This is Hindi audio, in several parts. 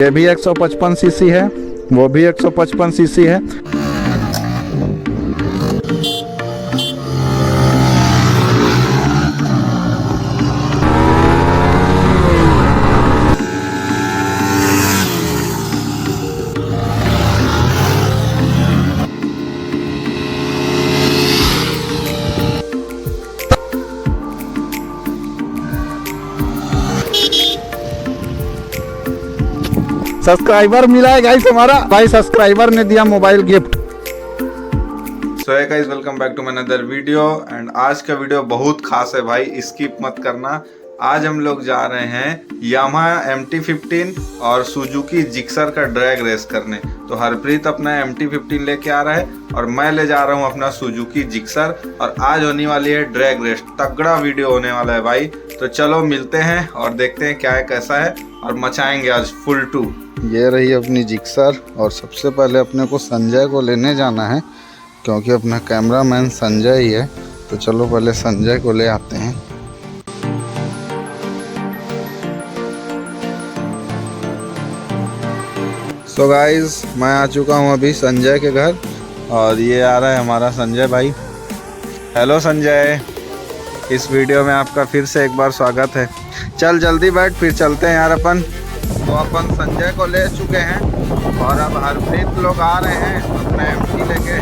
ये भी 155 सीसी है, वो भी 155 सीसी है। सब्सक्राइबर मिला है गाइस, हमारा भाई सब्सक्राइबर ने दिया मोबाइल गिफ्ट। सो है guys, welcome back to my another video. And आज का वीडियो बहुत खास है भाई, स्किप मत करना। आज हम लोग जा रहे हैं यामाहा MT-15 और सुजुकी जिक्सर का ड्रैग रेस करने। तो हरप्रीत अपना MT-15 लेके आ रहा है और मैं ले जा रहा हूँ अपना सुजुकी जिक्सर। और आज होने वाली है ड्रैग रेस, तगड़ा वीडियो होने वाला है भाई। तो चलो मिलते हैं और देखते हैं क्या है कैसा है, और मचाएंगे आज फुल टू। ये रही अपनी जिक्सर, और सबसे पहले अपने को संजय को लेने जाना है क्योंकि अपना कैमरामैन संजय ही है। तो चलो पहले संजय को ले आते हैं। सो गाइस, मैं आ चुका हूँ अभी संजय के घर, और ये आ रहा है हमारा संजय भाई। हेलो संजय, इस वीडियो में आपका फिर से एक बार स्वागत है। चल जल्दी बैठ, फिर चलते हैं यार अपन। तो अपन संजय को ले चुके हैं और अब हरप्रीत लोग आ रहे हैं अपना MT लेके,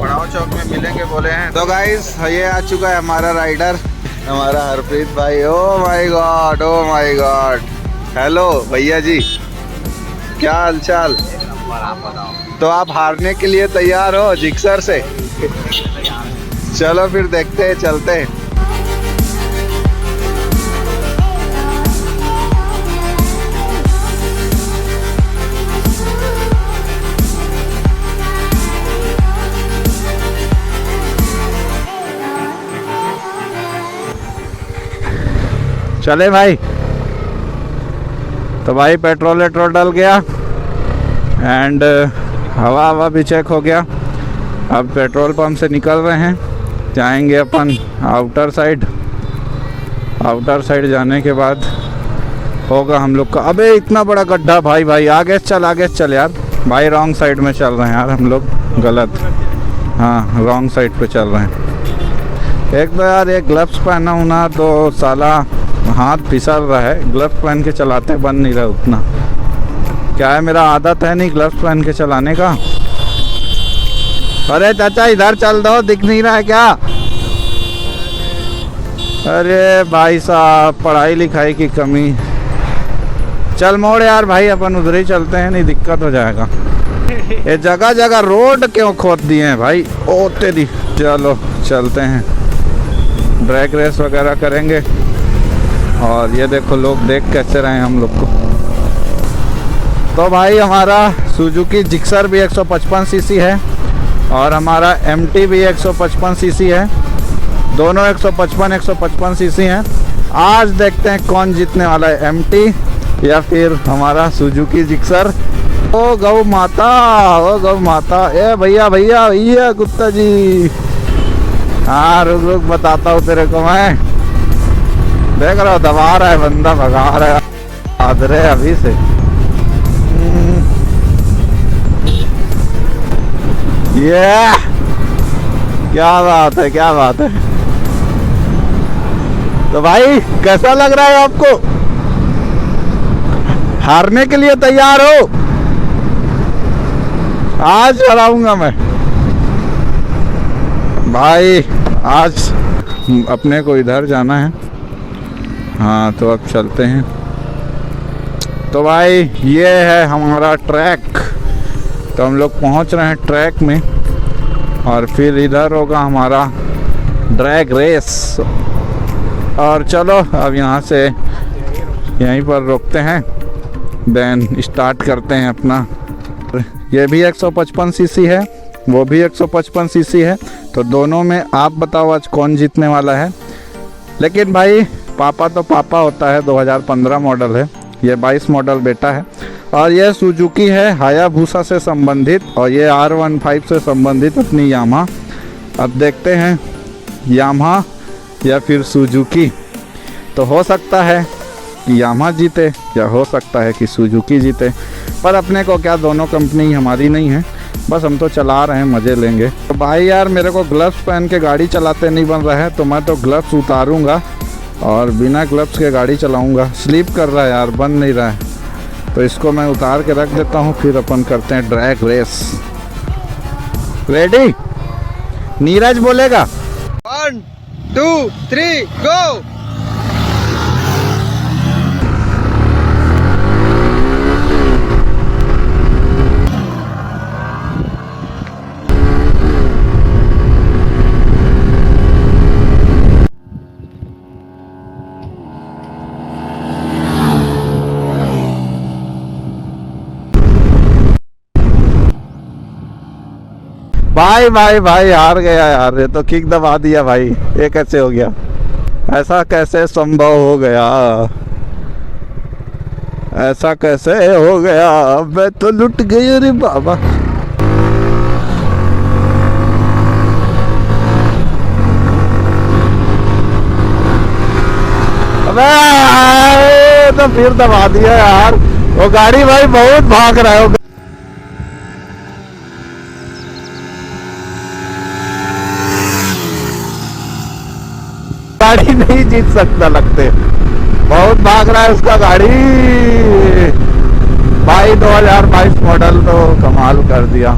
पड़ाव चौक में मिलेंगे बोले हैं। तो गाइस, ये आ चुका है हमारा राइडर, हमारा हरप्रीत भाई। Oh my God, oh my God. Hello भैया जी, क्या हाल चाल? तो आप हारने के लिए तैयार हो जिक्सर से? चलो फिर देखते हैं, चलते हैं। चले भाई। तो भाई पेट्रोल डल गया एंड हवा भी चेक हो गया। अब पेट्रोल पंप से निकल रहे हैं, जाएंगे अपन आउटर साइड। आउटर साइड जाने के बाद होगा हम लोग का। अबे इतना बड़ा गड्ढा भाई, भाई आगे चल यार। भाई रॉन्ग साइड में चल रहे हैं यार हम लोग, गलत। हाँ, रॉन्ग साइड पे चल रहे हैं। एक तो यार एक ग्लव्स पहना होना तो साला हाथ फिसल रहा है। ग्लव्स पहन के चलाते बन नहीं रहा उतना। क्या है, मेरा आदत है नहीं ग्लव्स पहन के चलाने का। अरे चाचा इधर चल दो, दिख नहीं रहा है क्या? अरे भाई साहब, पढ़ाई लिखाई की कमी। चल मोड़ यार भाई, अपन उधर ही चलते हैं, नहीं दिक्कत हो जाएगा। ये जगह जगह रोड क्यों खोद दिए हैं भाई? ओ तेरी। चलो चलते हैं, ड्रैग रेस वगैरह करेंगे। और ये देखो लोग देख कैसे रहे हैं हम लोग को। तो भाई हमारा सुजुकी जिक्सर भी 155 सीसी है और हमारा MT भी 155 सीसी है। दोनों 155 सीसी हैं। आज देखते हैं कौन जीतने वाला है, MT या फिर हमारा सुजुकी जिक्सर। ओ गौ माता, ओ गौ माता। ए भैया भैया भैया गुप्ता जी। हाँ रुक रुक, बताता हूँ तेरे को मैं। देख रहा हो, दबा रहा है बंदा, भगा रहा है आदरे अभी से। ये क्या बात है, क्या बात है। तो भाई कैसा लग रहा है आपको? हारने के लिए तैयार हो? आज हराऊंगा मैं भाई। आज अपने को इधर जाना है। हाँ तो अब चलते हैं। तो भाई ये है हमारा ट्रैक। तो हम लोग पहुंच रहे हैं ट्रैक में, और फिर इधर होगा हमारा ड्रैग रेस। और चलो अब यहाँ से यहीं पर रोकते हैं, देन स्टार्ट करते हैं अपना। ये भी 155 सीसी है, वो भी 155 सीसी है। तो दोनों में आप बताओ आज कौन जीतने वाला है। लेकिन भाई पापा तो पापा होता है, 2015 मॉडल है, ये 22 मॉडल बेटा है। और ये सुजुकी है हायाबुसा से संबंधित, और ये R15 से संबंधित अपनी यामाहा। अब देखते हैं यामाहा या फिर सुजुकी। तो हो सकता है कि यामा जीते या हो सकता है कि सुजुकी जीते, पर अपने को क्या, दोनों कंपनी हमारी नहीं है, बस हम तो चला रहे हैं, मज़े लेंगे। तो भाई यार मेरे को ग्लव्स पहन के गाड़ी चलाते नहीं बन रहा है, तो मैं तो ग्लव्स उतारूँगा और बिना ग्लव्स के गाड़ी चलाऊँगा। स्लिप कर रहा है यार, बन नहीं रहा है, तो इसको मैं उतार के रख देता हूँ, फिर अपन करते हैं ड्रैग रेस। रेडी? नीरज बोलेगा 1 2 3 गो। भाई भाई भाई हार गया यार, ये तो किक दबा दिया भाई। ये कैसे हो गया? ऐसा कैसे संभव हो गया? ऐसा कैसे हो गया? मैं तो लुट गई रे बाबा। अबे तो फिर दबा दिया यार, वो गाड़ी भाई बहुत भाग रहा है। गाड़ी नहीं जीत सकता लगते, बहुत भाग रहा है उसका गाड़ी भाई। 2022 मॉडल तो कमाल कर दिया।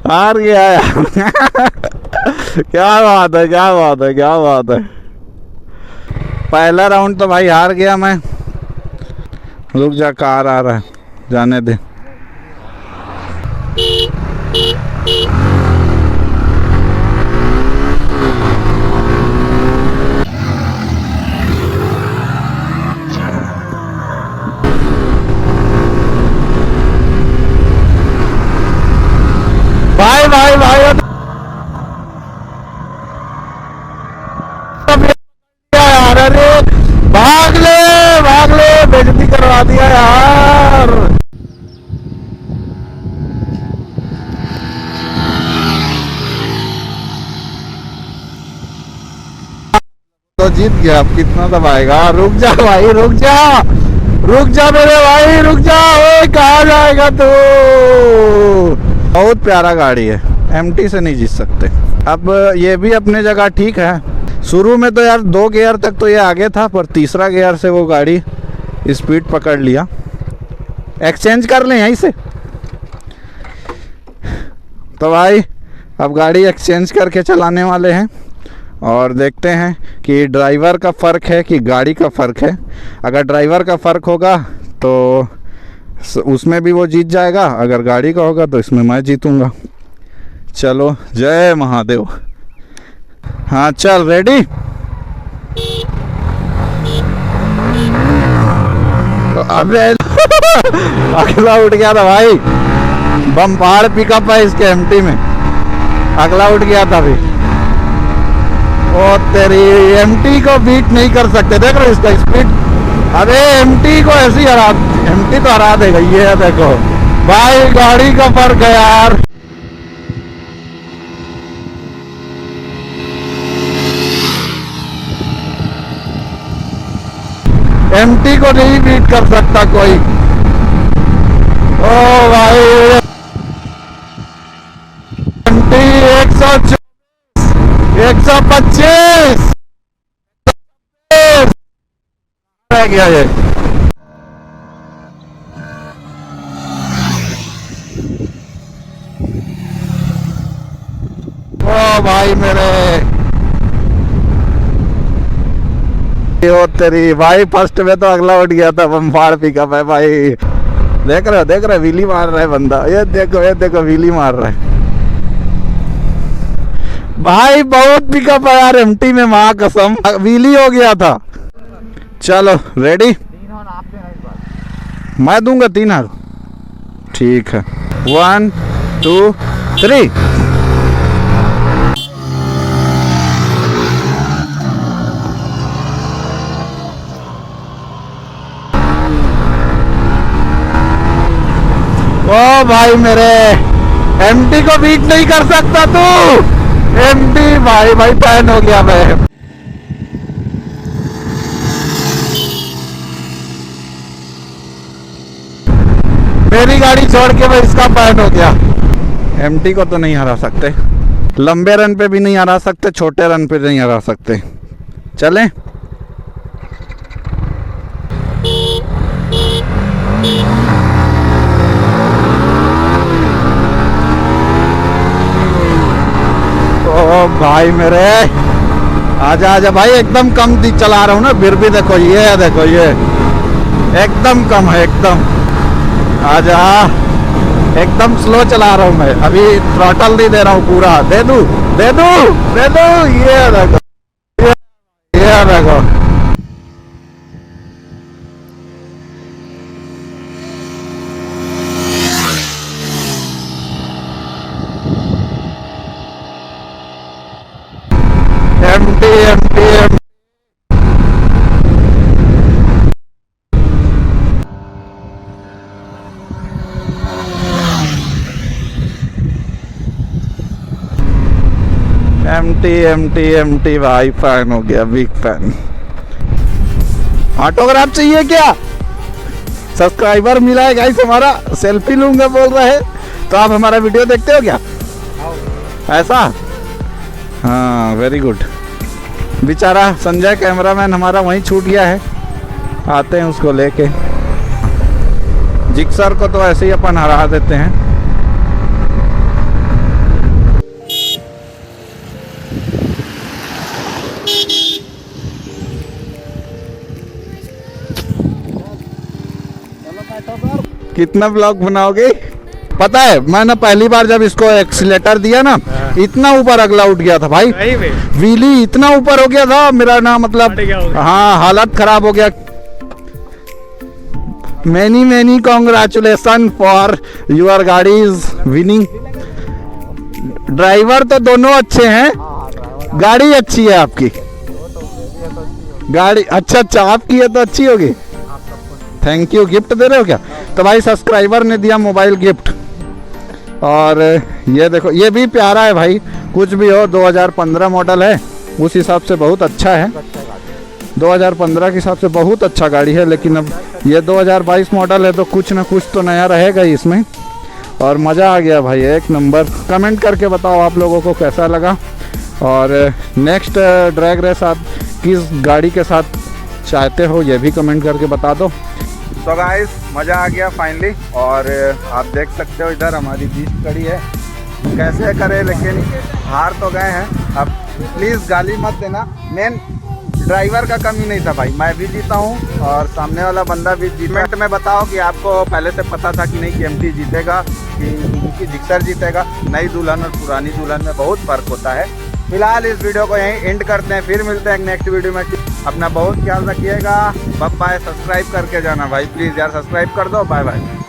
हार गया यार क्या बात है, क्या बात है, क्या बात है। पहला राउंड तो भाई हार गया मैं। रुक जा, कार आ रहा है, जाने दे। भाई भाई भाई यार, अरे भाग ले, बेइज्जती करवा दिया यार। तो जीत गया, अब कितना दबाएगा? रुक जा भाई, रुक जा, रुक जा मेरे भाई, रुक जा। ओए कहाँ जाएगा तू? बहुत प्यारा गाड़ी है, एमटी से नहीं जीत सकते। अब ये भी अपने जगह ठीक है। शुरू में तो यार 2 गियर तक तो ये आगे था, पर तीसरा गियर से वो गाड़ी स्पीड पकड़ लिया। एक्सचेंज कर लें यहीं से। तो भाई अब गाड़ी एक्सचेंज करके चलाने वाले हैं और देखते हैं कि ड्राइवर का फ़र्क है कि गाड़ी का फ़र्क है। अगर ड्राइवर का फ़र्क होगा तो उसमें भी वो जीत जाएगा, अगर गाड़ी का होगा तो इसमें मैं जीतूंगा। चलो जय महादेव। हाँ चल, रेडी? अबे अगला उठ गया था भाई, बम्पार पिकअप है इसके एमटी में, अगला उठ गया था अभी। ओ तेरी, एमटी को बीट नहीं कर सकते, देख रहे इसका स्पीड। अरे एमटी को ऐसी हरा, एमटी तो हरा देगा ये है, देखो भाई गाड़ी का फर्क है यार। एमटी को नहीं बीट कर सकता कोई। ओ भाई एमटी 124, 125 रह गया ये। ओ भाई मेरे, ओ तेरी भाई, फर्स्ट में तो अगला उठ गया था, बम्फाड़ पिकअप है भाई। देख रहे हो व्हीली मार रहा है बंदा, ये देखो व्हीली मार रहा है भाई। बहुत पिकअप है यार एमटी में, माँ कसम, व्हीली हो गया था। चलो रेडी? मैं दूंगा 3 हार, ठीक है। 1 2 3। ओ भाई मेरे, एमटी को बीट नहीं कर सकता तू। एमटी भाई भाई फैन हो गया मैं। मेरी गाड़ी छोड़ के मैं इसका फैन हो गया। एमटी को तो नहीं हरा सकते, लंबे रन पे भी नहीं हरा सकते, छोटे रन पे नहीं हरा सकते। चलें। ओ भाई मेरे, आजा आजा भाई, एकदम कम चला रहा हूँ ना, फिर भी देखो ये, देखो ये एकदम कम है, एकदम। आजा, एकदम स्लो चला रहा हूँ मैं, अभी थ्रॉटल नहीं दे रहा हूँ पूरा। दे दूँ दे दूँ दे दूँ, ये देखो ये देखो। MT MT MT. MT MT MT भाई, फैन हो गया, बिग फैन। ऑटोग्राफ चाहिए क्या? सब्सक्राइबर मिला है गाइस हमारा, सेल्फी लूंगा बोल रहा है, तो आप हमारा वीडियो देखते हो क्या? ऐसा, हाँ वेरी गुड। बेचारा संजय कैमरामैन हमारा वहीं छूट गया है, आते हैं उसको लेके। जिक्सर को तो ऐसे ही अपन हरा देते हैं। कितना ब्लॉग बनाओगे? पता है मैं ना पहली बार जब इसको एक्सीलेटर दिया ना, इतना ऊपर अगला उठ गया था भाई, व्हीली इतना ऊपर हो गया था मेरा ना, मतलब हाँ हालत खराब हो गया। Many many congratulation for your गाड़ी इज विनिंग। ड्राइवर तो दोनों अच्छे हैं, गाड़ी अच्छी है आपकी, गाड़ी अच्छा आपकी है तो अच्छी होगी। Thank you. गिफ्ट दे रहे हो क्या? तो भाई सब्सक्राइबर ने दिया मोबाइल गिफ्ट, और ये देखो ये भी प्यारा है भाई, कुछ भी हो 2015 मॉडल है, उस हिसाब से बहुत अच्छा है। 2015 के हिसाब से बहुत अच्छा गाड़ी है, लेकिन अब ये 2022 मॉडल है तो कुछ ना कुछ तो नया रहेगा ही इसमें। और मज़ा आ गया भाई, एक नंबर। कमेंट करके बताओ आप लोगों को कैसा लगा, और नेक्स्ट ड्रैग रेस आप किस गाड़ी के साथ चाहते हो ये भी कमेंट करके बता दो। तो गाइस मज़ा आ गया फाइनली, और आप देख सकते हो इधर हमारी बीच खड़ी है, कैसे करे, लेकिन हार तो गए हैं। अब प्लीज़ गाली मत देना, मेन ड्राइवर का कमी नहीं था भाई, मैं भी जीता हूँ और सामने वाला बंदा भी जीता। कमेंट में बताओ कि आपको पहले से पता था कि नहीं कि एमटी जीतेगा कि जिक्सर जीतेगा। नई दुल्हन और पुरानी दुल्हन में बहुत फ़र्क होता है। फिलहाल इस वीडियो को यहीं एंड करते हैं, फिर मिलते हैं नेक्स्ट वीडियो में। अपना बहुत ख्याल रखिएगा, बाय बाय। सब्सक्राइब करके जाना भाई प्लीज़ यार, सब्सक्राइब कर दो। Bye bye.